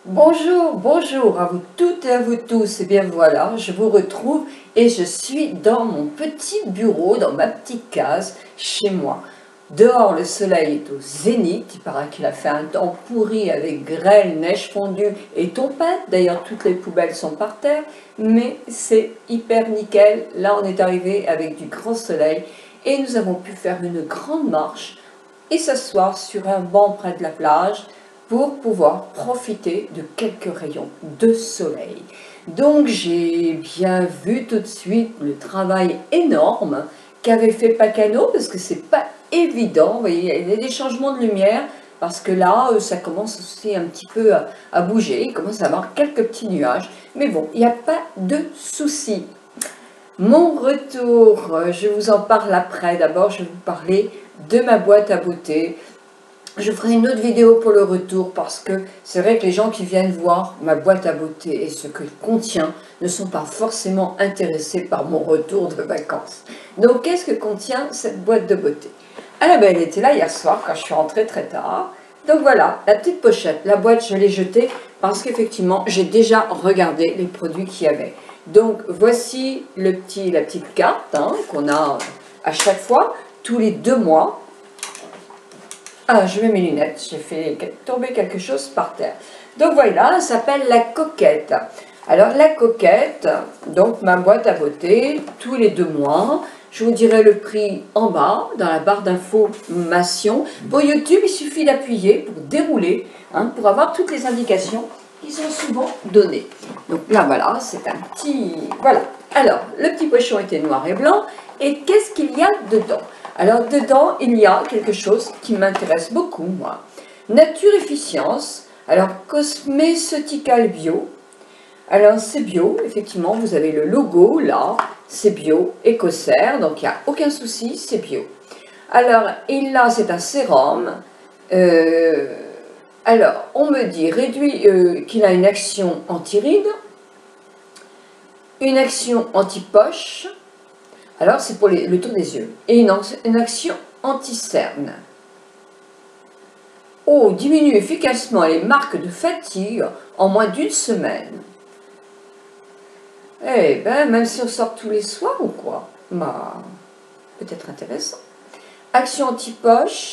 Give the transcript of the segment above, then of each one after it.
Bonjour, bonjour à vous toutes et à vous tous. Et bien voilà, je vous retrouve et je suis dans mon petit bureau, dans ma petite case, chez moi. Dehors, le soleil est au zénith. Il paraît qu'il a fait un temps pourri avec grêle, neige fondue et tempête. D'ailleurs, toutes les poubelles sont par terre. Mais c'est hyper nickel. Là, on est arrivé avec du grand soleil et nous avons pu faire une grande marche et s'asseoir sur un banc près de la plage pour pouvoir profiter de quelques rayons de soleil. Donc j'ai bien vu tout de suite le travail énorme qu'avait fait Pacano, parce que c'est pas évident. Vous voyez, il y a des changements de lumière, parce que là, ça commence aussi un petit peu à bouger, il commence à avoir quelques petits nuages. Mais bon, il n'y a pas de souci. Mon retour, je vous en parle après. D'abord, je vais vous parler de ma boîte à beauté. Je ferai une autre vidéo pour le retour parce que c'est vrai que les gens qui viennent voir ma boîte à beauté et ce qu'elle contient ne sont pas forcément intéressés par mon retour de vacances. Donc qu'est-ce que contient cette boîte de beauté? Ah ben elle était là hier soir quand je suis rentrée très tard. Donc voilà, la petite pochette, la boîte je l'ai jetée parce qu'effectivement j'ai déjà regardé les produits qu'il y avait. Donc voici la petite carte qu'on a à chaque fois, tous les 2 mois. Ah, je mets mes lunettes, j'ai fait tomber quelque chose par terre. Donc voilà, ça s'appelle la coquette. Alors la coquette, donc ma boîte à beauté, tous les 2 mois. Je vous dirai le prix en bas, dans la barre d'information. Pour YouTube, il suffit d'appuyer pour dérouler, pour avoir toutes les indications qui sont souvent données. Donc là, voilà, c'est un petit... Voilà. Alors, le petit pochon était noir et blanc. Et qu'est-ce qu'il y a dedans? Alors, dedans, il y a quelque chose qui m'intéresse beaucoup, moi. Nature Efficience. Alors, Cosmeceutical Bio. Alors, c'est bio, effectivement, vous avez le logo, là. C'est bio, Écossaire, donc il n'y a aucun souci, c'est bio. Alors, et là, c'est un sérum. Alors, on me dit qu'il a une action anti-rides, une action anti-poche. Alors, c'est pour le tour des yeux. Et une action anti-cerne. Oh, diminue efficacement les marques de fatigue en moins d'1 semaine. Eh ben, même si on sort tous les soirs ou quoi? Bah, peut-être intéressant. Action anti-poche,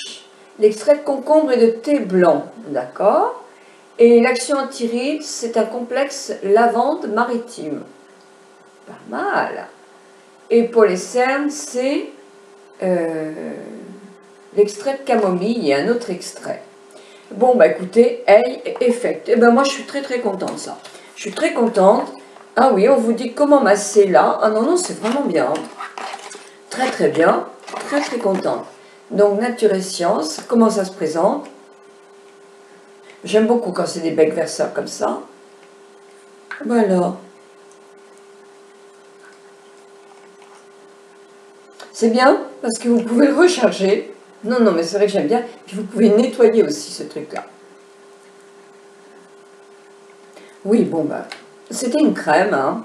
l'extrait de concombre et de thé blanc, d'accord? Et l'action anti-rides, c'est un complexe lavande maritime. Pas mal. Et pour les cernes, c'est l'extrait de camomille et un autre extrait. Bon, bah écoutez, Hey Effect. Eh ben moi, je suis très très contente de ça. Je suis très contente. Ah oui, on vous dit comment masser là. Ah non, non, c'est vraiment bien. Très très bien. Très très contente. Donc, Nature et Science, comment ça se présente? J'aime beaucoup quand c'est des becs verseurs comme ça. Voilà. C'est bien parce que vous pouvez le recharger. Non, non, mais c'est vrai que j'aime bien. Puis vous pouvez nettoyer aussi ce truc-là. Oui, bon, bah, c'était une crème.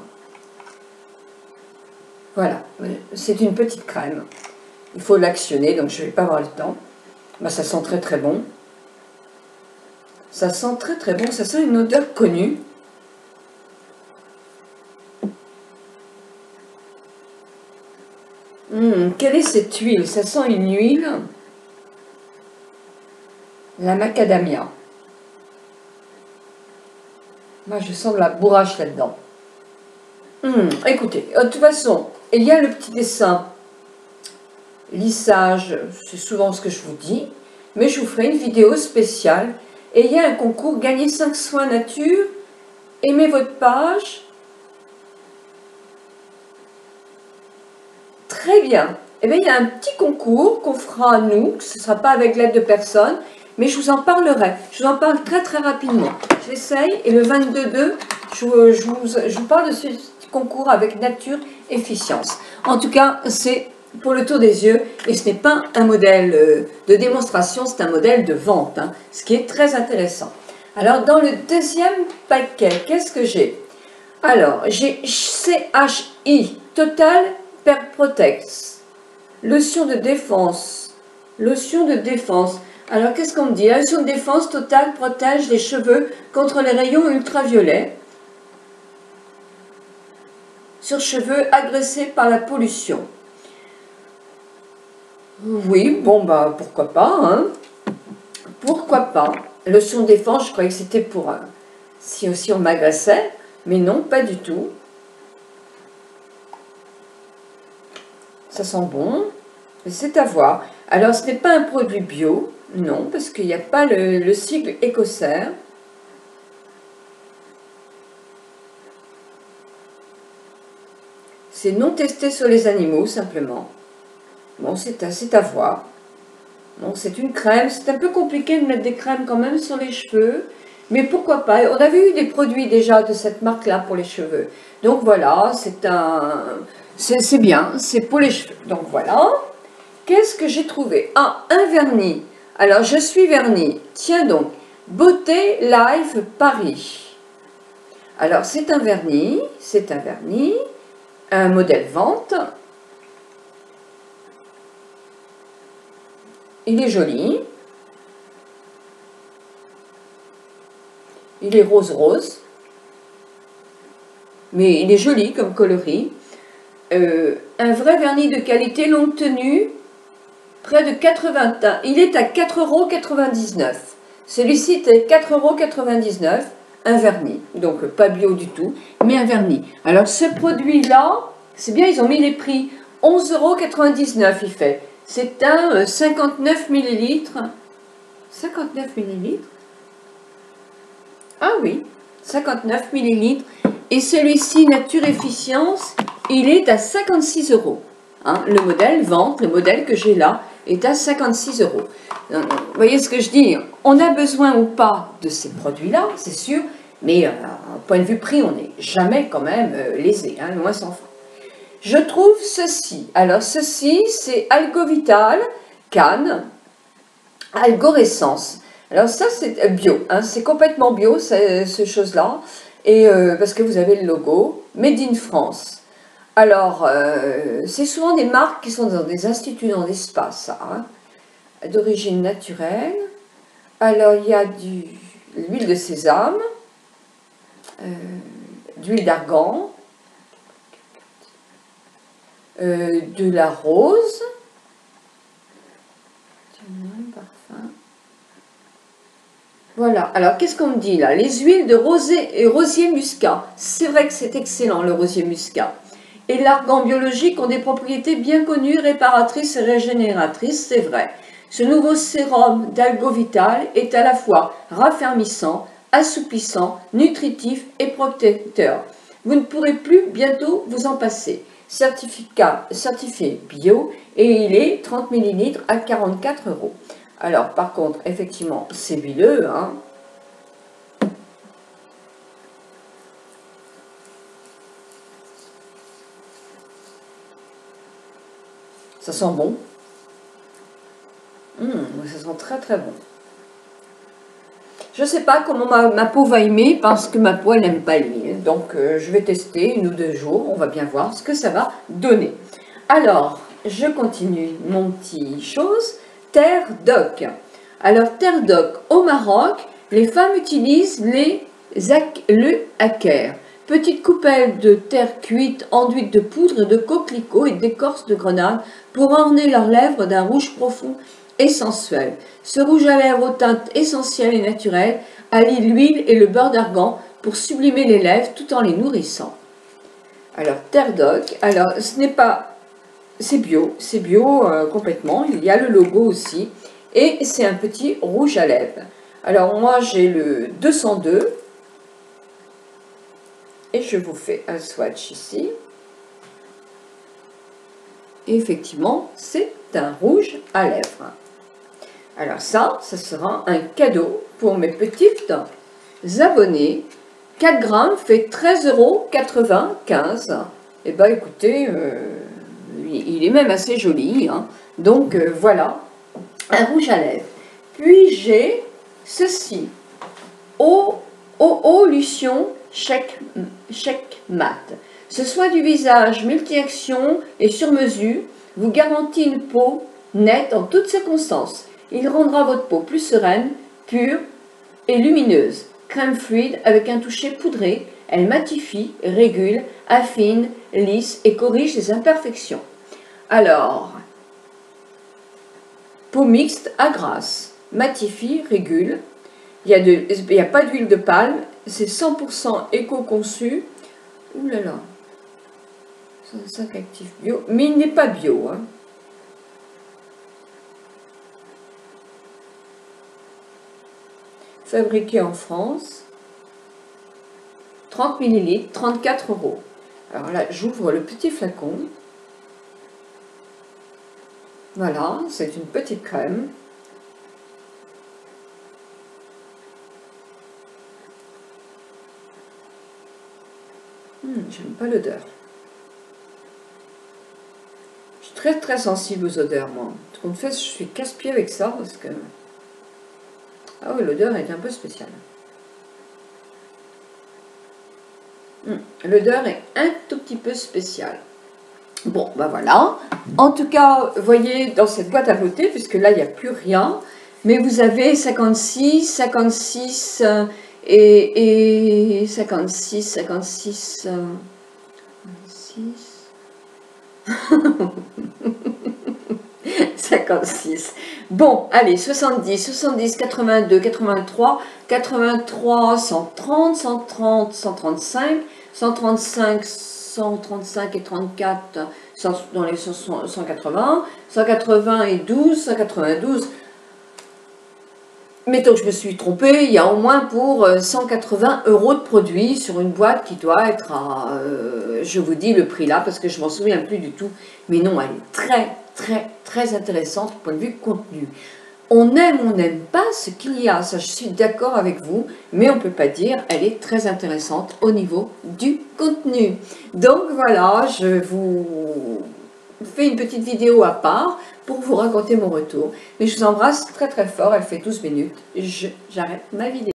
Voilà, c'est une petite crème. Il faut l'actionner, donc je ne vais pas avoir le temps. Bah, ça sent très très bon. Ça sent très très bon, ça sent une odeur connue. Quelle est cette huile? Ça sent une huile. La macadamia. Moi, je sens de la bourrache là-dedans. Écoutez, de toute façon, il y a le petit dessin. Lissage, c'est souvent ce que je vous dis. Mais je vous ferai une vidéo spéciale. Et il y a un concours, gagner 5 soins nature. Aimez votre page. Très bien. Eh bien, il y a un petit concours qu'on fera à nous, ce ne sera pas avec l'aide de personne, mais je vous en parlerai. Je vous en parle très très rapidement. J'essaye et le 22/2, je vous parle de ce petit concours avec Nature Efficience. En tout cas, c'est pour le tour des yeux et ce n'est pas un modèle de démonstration, c'est un modèle de vente, ce qui est très intéressant. Alors, dans le deuxième paquet, qu'est-ce que j'ai? Alors, j'ai CHI, Total Protect, lotion de défense. Lotion de défense. Alors, qu'est-ce qu'on me dit? La lotion de défense totale protège les cheveux contre les rayons ultraviolets sur cheveux agressés par la pollution. Oui, bon, bah, pourquoi pas, hein? Pourquoi pas? Lotion de défense, je croyais que c'était pour si aussi on m'agressait, mais non, pas du tout. Ça sent bon, c'est à voir. Alors, ce n'est pas un produit bio, non, parce qu'il n'y a pas le sigle écossaire. C'est non testé sur les animaux, simplement. Bon, c'est à voir. Bon, c'est une crème. C'est un peu compliqué de mettre des crèmes quand même sur les cheveux. Mais pourquoi pas? On avait eu des produits déjà de cette marque-là pour les cheveux. Donc voilà, c'est bien, c'est pour les cheveux. Donc voilà. Qu'est-ce que j'ai trouvé? Ah, un vernis. Alors, je suis vernis. Tiens donc, Beauté Life Paris. Alors, c'est un vernis, un modèle vente. Il est joli. Il est rose-rose. Mais il est joli comme coloris. Un vrai vernis de qualité longue tenue. Près de 80. Il est à 4,99 €. Celui-ci est à 4,99 €. Un vernis. Donc pas bio du tout, mais un vernis. Alors ce produit-là, c'est bien, ils ont mis les prix. 11,99 € il fait. C'est un 59 millilitres. 59 millilitres. Ah oui, 59 millilitres. Et celui-ci, Nature Efficience, il est à 56 €. Hein, le modèle vente, le modèle que j'ai là, est à 56 €. Vous voyez ce que je dis? On a besoin ou pas de ces produits-là, c'est sûr, mais au point de vue prix, on n'est jamais quand même lésé, hein, loin s'en faut. Je trouve ceci. Alors ceci, c'est Algovital, Cannes, Algorescence. Alors ça, c'est bio, hein, c'est complètement bio, ces choses-là, et parce que vous avez le logo Made in France. Alors, c'est souvent des marques qui sont dans des instituts dans l'espace, ça, hein, d'origine naturelle. Alors, il y a de l'huile de sésame, d'huile d'argan, de la rose, parfum. Voilà, alors qu'est-ce qu'on me dit là? Les huiles de rosier muscat. C'est vrai que c'est excellent le rosier muscat. Et l'argan biologique ont des propriétés bien connues, réparatrices et régénératrices, c'est vrai. Ce nouveau sérum d'Algovital est à la fois raffermissant, assoupissant, nutritif et protecteur. Vous ne pourrez plus bientôt vous en passer. Certifié bio et il est 30 ml à 44 €. Alors par contre, effectivement, c'est huileux, hein. Ça sent bon. Ça sent très très bon. Je ne sais pas comment ma peau va aimer parce que ma peau elle n'aime pas l'huile. Donc je vais tester 1 ou 2 jours. On va bien voir ce que ça va donner. Alors, je continue mon petit chose. Terre d'oc. Alors, terre d'oc au Maroc, les femmes utilisent le hacker. Petite coupelle de terre cuite enduite de poudre de coquelicot et d'écorce de grenade pour orner leurs lèvres d'un rouge profond et sensuel. Ce rouge à lèvres aux teintes essentielles et naturelles allie l'huile et le beurre d'argan pour sublimer les lèvres tout en les nourrissant. Alors, terre d'oc, alors ce n'est pas, c'est bio complètement, il y a le logo aussi, et c'est un petit rouge à lèvres. Alors moi j'ai le 202, et je vous fais un swatch ici. Et effectivement, c'est un rouge à lèvres. Alors ça sera un cadeau pour mes petites abonnées. 4 grammes fait 13,95 €. Et bien écoutez, il est même assez joli, hein. Donc voilà, un rouge à lèvres. Puis j'ai ceci, Lution Check Mat. Ce soin du visage multi-action et sur mesure vous garantit une peau nette en toutes circonstances. Il rendra votre peau plus sereine, pure et lumineuse. Crème fluide avec un toucher poudré, elle matifie, régule, affine, lisse et corrige les imperfections. Alors, peau mixte à grasse, matifie, régule. Il n'y a pas d'huile de palme, c'est 100% éco-conçu. Ouh là là, 5 actifs bio, mais il n'est pas bio, hein. Fabriqué en France, 30 ml, 34 €. Alors là, j'ouvre le petit flacon. Voilà, c'est une petite crème. J'aime pas l'odeur. Je suis très très sensible aux odeurs, moi. En fait, je suis casse-pied avec ça parce que... Ah oui, l'odeur est un peu spéciale. L'odeur est un tout petit peu spéciale. Bon, ben voilà. En tout cas, voyez dans cette boîte à beauté, puisque là, il n'y a plus rien. Mais vous avez 56, 56 et 56, 56... 56. Bon, allez, 70, 70, 82, 83, 83, 130, 130, 135, 135, 135 et 34, dans les 180, 180 et 12, 192. Mettons que je me suis trompée, il y a au moins pour 180 € de produits sur une boîte qui doit être à, je vous dis le prix là parce que je m'en souviens plus du tout, mais non, elle est très très très intéressante du point de vue contenu. On aime ou on n'aime pas ce qu'il y a, ça je suis d'accord avec vous, mais on ne peut pas dire elle est très intéressante au niveau du contenu. Donc voilà, je vous fais une petite vidéo à part pour vous raconter mon retour. Mais je vous embrasse très très fort, elle fait 12 minutes, j'arrête ma vidéo.